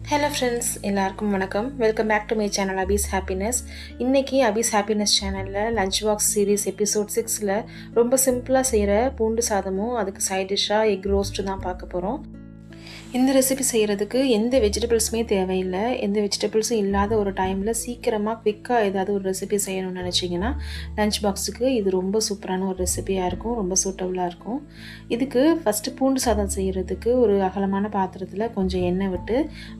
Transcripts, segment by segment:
Hello friends, எல்லாருக்கும் வணக்கம். Welcome back to my channel Abi's happiness. இன்றைக்கி அபீஸ் ஹாப்பினஸ் சேனலில் லஞ்ச் பாக்ஸ் சீரீஸ் எபிசோட் 6ல் ரொம்ப சிம்பிளாக செய்கிற பூண்டு சாதமும் அதுக்கு சைட் டிஷ்ஷாக எக் ரோஸ்ட்டு தான் பார்க்க போகிறோம். இந்த ரெசிபி செய்கிறதுக்கு எந்த வெஜிடபிள்ஸுமே தேவையில்லை. எந்த வெஜிடபிள்ஸும் இல்லாத ஒரு டைமில் சீக்கிரமாக குவிக்காக ஏதாவது ஒரு ரெசிபி செய்யணும்னு நினச்சிங்கன்னா லஞ்ச் பாக்ஸுக்கு இது ரொம்ப சூப்பரான ஒரு ரெசிபியாக இருக்கும், ரொம்ப சூட்டபுளாக இருக்கும். இதுக்கு ஃபஸ்ட்டு பூண்டு சாதம் செய்கிறதுக்கு ஒரு அகலமான பாத்திரத்தில் கொஞ்சம் எண்ணெய் விட்டு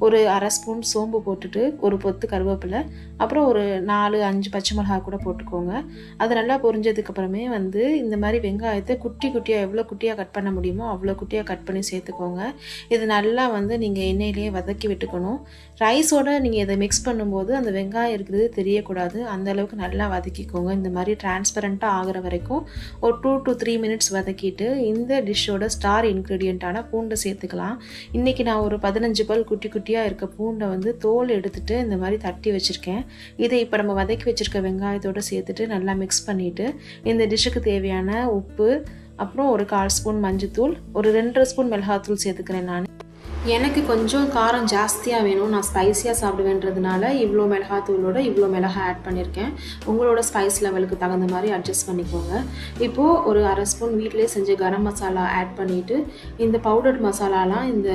ஒரு அரை ஸ்பூன் சோம்பு போட்டுட்டு ஒரு பொத்து கருவேப்பிலை, அப்புறம் ஒரு 4-5 பச்சை மிளகா கூட போட்டுக்கோங்க. அது நல்லா பொரிஞ்சதுக்கப்புறமே இந்த மாதிரி வெங்காயத்தை குட்டி குட்டியாக எவ்வளோ குட்டியாக கட் பண்ண முடியுமோ அவ்வளோ குட்டியாக கட் பண்ணி சேர்த்துக்கோங்க. இது நல்லா நீங்கள் எண்ணெயிலேயே வதக்கி விட்டுக்கணும். ரைஸோடு நீங்கள் இதை மிக்ஸ் பண்ணும்போது அந்த வெங்காயம் இருக்கிறது தெரியக்கூடாது, அந்த அளவுக்கு நல்லா வதக்கிக்கோங்க. இந்த மாதிரி டிரான்ஸ்பரண்ட்டாக ஆகிற வரைக்கும் ஒரு 2 to 3 மினிட்ஸ் வதக்கிட்டு இந்த டிஷ்ஷோட ஸ்டார் இன்க்ரீடியண்ட்டான பூண்டை சேர்த்துக்கலாம். இன்றைக்கி நான் ஒரு 15 பல் குட்டி குட்டியாக இருக்க பூண்டை தோல் எடுத்துகிட்டு இந்த மாதிரி தட்டி வச்சுருக்கேன். இதை இப்போ நம்ம வதக்கி வச்சுருக்க வெங்காயத்தோடு சேர்த்துட்டு நல்லா மிக்ஸ் பண்ணிவிட்டு இந்த டிஷ்ஷுக்கு தேவையான உப்பு, அப்புறம் ஒரு 1/4 ஸ்பூன் மஞ்சத்தூள், ஒரு 2.5 ஸ்பூன் மிளகாத்தூள் சேர்த்துக்கிறேன். நான் எனக்கு கொஞ்சம் காரம் ஜாஸ்தியாக வேணும், நான் ஸ்பைஸியாக சாப்பிடுவேன்றதுனால இவ்வளோ மிளகாத்தூளோட இவ்வளோ மிளகா ஆட் பண்ணியிருக்கேன். உங்களோட ஸ்பைஸ் லெவலுக்கு தகுந்த மாதிரி அட்ஜஸ்ட் பண்ணிக்கோங்க. இப்போது ஒரு அரை ஸ்பூன் வீட்டிலே செஞ்ச கரம் மசாலா ஆட் பண்ணிவிட்டு இந்த பவுடர்ட் மசாலாலாம் இந்த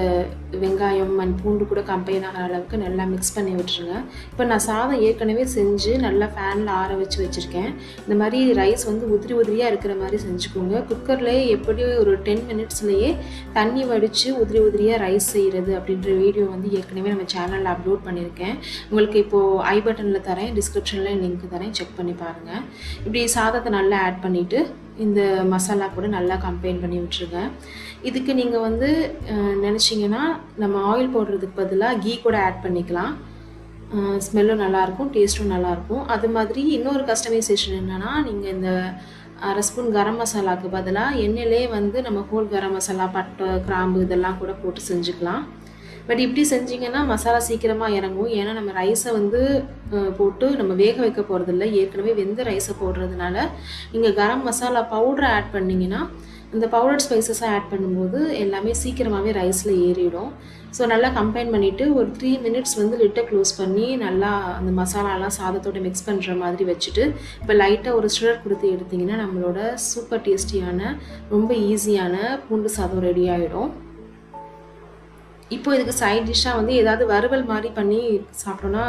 வெங்காயம் அண்ட் பூண்டு கூட கம்பைன் ஆகிற அளவுக்கு நல்லா மிக்ஸ் பண்ணி விட்டுருங்க. இப்போ நான் சாதம் ஏற்கனவே செஞ்சு நல்லா ஃபேனில் ஆற வச்சுருக்கேன். இந்த மாதிரி ரைஸ் உதிரி உதிரியாக இருக்கிற மாதிரி செஞ்சுக்கோங்க. குக்கர்லேயே எப்படி ஒரு 10 மினிட்ஸ்லேயே தண்ணி வடித்து உதிரி உதிரியாக ரைஸ் செய்கிறது அப்படின்ற வீடியோ ஏற்கனவே நம்ம சேனலில் அப்லோட் பண்ணியிருக்கேன். உங்களுக்கு இப்போது ஐ பட்டனில் தரேன், டிஸ்கிரிப்ஷனில் லிங்க் தரேன், செக் பண்ணி பாருங்கள். இப்படி சாதத்தை நல்லா ஆட் பண்ணிவிட்டு இந்த மசாலா கூட நல்லா கம்பைன் பண்ணி விட்டுருங்க. இதுக்கு நீங்கள் நினச்சிங்கன்னா நம்ம ஆயில் போடுறதுக்கு பதிலாக கீ கூட ஆட் பண்ணிக்கலாம். ஸ்மெல்லும் நல்லாயிருக்கும், டேஸ்ட்டும் நல்லாயிருக்கும். அது மாதிரி இன்னொரு கஸ்டமைசேஷன் என்னென்னா, நீங்கள் இந்த அரை ஸ்பூன் கரம் மசாலாவுக்கு பதிலாக எண்ணெயிலே நம்ம ஹோல் கரம் மசாலா, பட்டை, கிராம்பு இதெல்லாம் கூட போட்டு செஞ்சுக்கலாம். பட் இப்படி செஞ்சிங்கன்னா மசாலா சீக்கிரமாக இறங்கும். ஏன்னா நம்ம ரைஸை போட்டு நம்ம வேக வைக்க போகிறதில்ல, ஏற்கனவே வெந்த ரைஸை போடுறதுனால நீங்கள் கரம் மசாலா பவுடரை ஆட் பண்ணிங்கன்னா அந்த பவுடர் ஸ்பைசஸாக ஆட் பண்ணும்போது எல்லாமே சீக்கிரமாகவே ரைஸில் ஏறிடும். ஸோ நல்லா கம்பைன் பண்ணிவிட்டு ஒரு 3 மினிட்ஸ் லிட்டை க்ளோஸ் பண்ணி நல்லா அந்த மசாலாலாம் சாதத்தோடு மிக்ஸ் பண்ணுற மாதிரி வச்சுட்டு இப்போ லைட்டாக ஒரு ஸ்டிரர் கொடுத்து எடுத்திங்கன்னா நம்மளோட சூப்பர் டேஸ்டியான ரொம்ப ஈஸியான பூண்டு சாதம் ரெடி ஆகிடும். இப்போ இதுக்கு சைட் டிஷ்ஷாக ஏதாவது வறுவல் மாதிரி பண்ணி சாப்பிட்டோன்னா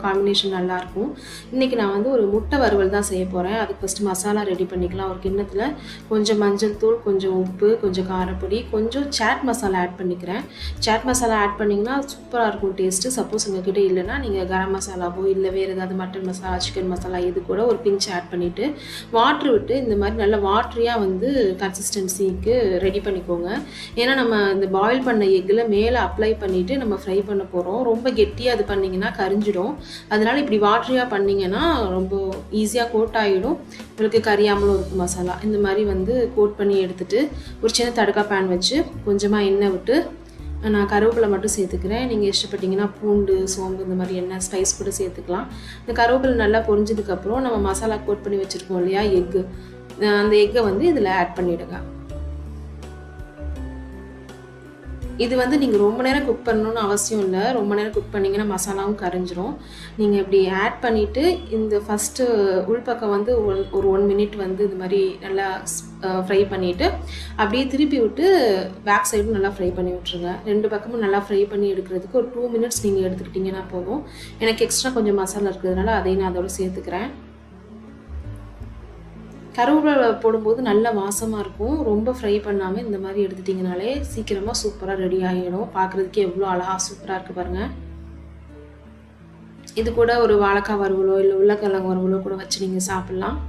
காம்பினேஷன் நல்லாயிருக்கும். இன்றைக்கி நான் ஒரு முட்டை வறுவல் தான் செய்ய போகிறேன். அதுக்கு ஃபஸ்ட்டு மசாலா ரெடி பண்ணிக்கலாம். ஒரு கிண்ணத்தில் கொஞ்சம் மஞ்சள் தூள், கொஞ்சம் உப்பு, கொஞ்சம் காரப்பொடி, கொஞ்சம் சாட் மசாலா ஆட் பண்ணிக்கிறேன். சாட் மசாலா ஆட் பண்ணிங்கன்னா சூப்பராக இருக்கும் டேஸ்ட்டு. சப்போஸ் உங்கள்கிட்ட இல்லைன்னா நீங்கள் கரம் மசாலாவோ இல்லை வேறு ஏதாவது மட்டன் மசாலா, சிக்கன் மசாலா இது கூட ஒரு பிஞ்ச் ஆட் பண்ணிவிட்டு வாட்ரு விட்டு இந்த மாதிரி நல்லா வாட்ரியாக கன்சிஸ்டன்சிக்கு ரெடி பண்ணிக்கோங்க. ஏன்னா நம்ம இந்த பாயில் பண்ண எக்கில் மேலே அப்ளை பண்ணிவிட்டு நம்ம ஃப்ரை பண்ண போகிறோம். ரொம்ப கெட்டியாக அது பண்ணிங்கன்னா கரிஞ்சிடும். அதனால் இப்படி வாட்டரியாக பண்ணிங்கன்னா ரொம்ப ஈஸியாக கோட் ஆகிடும், உங்களுக்கு கரியாமலும் இருக்கும் மசாலா. இந்த மாதிரி கோட் பண்ணி எடுத்துகிட்டு ஒரு சின்ன தடுக்கா பேன் வச்சு கொஞ்சமாக எண்ணெய் விட்டு நான் கருவேப்பிலை மட்டும் சேர்த்துக்கிறேன். நீங்கள் இஷ்டப்பட்டிங்கன்னா பூண்டு, சோம்பு இந்த மாதிரி எண்ணெய் ஸ்பைஸ் கூட சேர்த்துக்கலாம். இந்த கருவேப்பிலை நல்லா பொரிஞ்சதுக்கப்புறம் நம்ம மசாலா கோட் பண்ணி வச்சுருக்கோம் இல்லையா எக்கு, அந்த எக்கை இதில் ஆட் பண்ணிவிடுங்க. இது நீங்கள் ரொம்ப நேரம் குக் பண்ணணுன்னு அவசியம் இல்லை. ரொம்ப நேரம் குக் பண்ணிங்கன்னா மசாலாவும் கரைஞ்சிரும். நீங்கள் இப்படி ஆட் பண்ணிவிட்டு இந்த ஃபஸ்ட்டு உள்பக்கம் ஒரு 1 மினிட் இது மாதிரி நல்லா ஃப்ரை பண்ணிவிட்டு அப்படியே திருப்பி விட்டு பேக் சைடும் நல்லா ஃப்ரை பண்ணி விட்டுருங்க. 2 பக்கமும் நல்லா ஃப்ரை பண்ணி எடுக்கிறதுக்கு ஒரு 2 மினிட்ஸ் நீங்கள் எடுத்துக்கிட்டிங்கன்னா போதும். எனக்கு எக்ஸ்ட்ரா கொஞ்சம் மசாலா இருக்கிறதுனால அதையும் நான் அதோட சேர்த்துக்கிறேன். கருவேப்பிலை போடும்போது நல்ல வாசமாக இருக்கும். ரொம்ப ஃப்ரை பண்ணாமல் இந்த மாதிரி எடுத்துட்டிங்கனாலே சீக்கிரமாக சூப்பராக ரெடி ஆகிடும். பார்க்குறதுக்கே எவ்வளோ அழகாக சூப்பராக இருக்குது பாருங்கள். இது கூட ஒரு வாழைக்காய் வறுவலோ இல்லை உருளைக்கிழங்கு வறுவலோ கூட வச்சு நீங்கள் சாப்பிட்லாம்.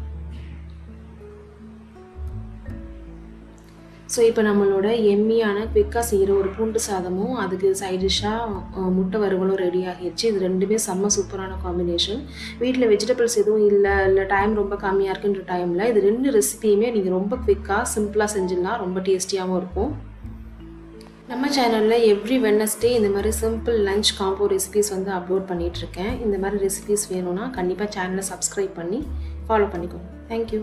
ஸோ இப்போ நம்மளோட எம்மியான குவிக்காக செய்கிற ஒரு பூண்டு சாதமும் அதுக்கு சைட் டிஷ்ஷாக முட்டை வறுவலும் ரெடி ஆகிடுச்சு. இது ரெண்டுமே செம்ம சூப்பரான காம்பினேஷன். வீட்டில் வெஜிடபிள்ஸ் எதுவும் இல்லை டைம் ரொம்ப கம்மியாக இருக்குன்ற டைமில் இது 2 ரெசிபியுமே நீங்கள் ரொம்ப குவிக்காக சிம்பிளாக செஞ்சிடலாம், ரொம்ப டேஸ்டியாகவும் இருக்கும். நம்ம சேனலில் எவ்ரி வெட்னஸ்டே இந்த மாதிரி simple lunch combo recipes upload பண்ணிகிட்ருக்கேன். இந்த மாதிரி ரெசிபிஸ் வேணும்னா கண்டிப்பாக சேனலை சப்ஸ்கிரைப் பண்ணி ஃபாலோ பண்ணிக்கோங்க. தேங்க்யூ.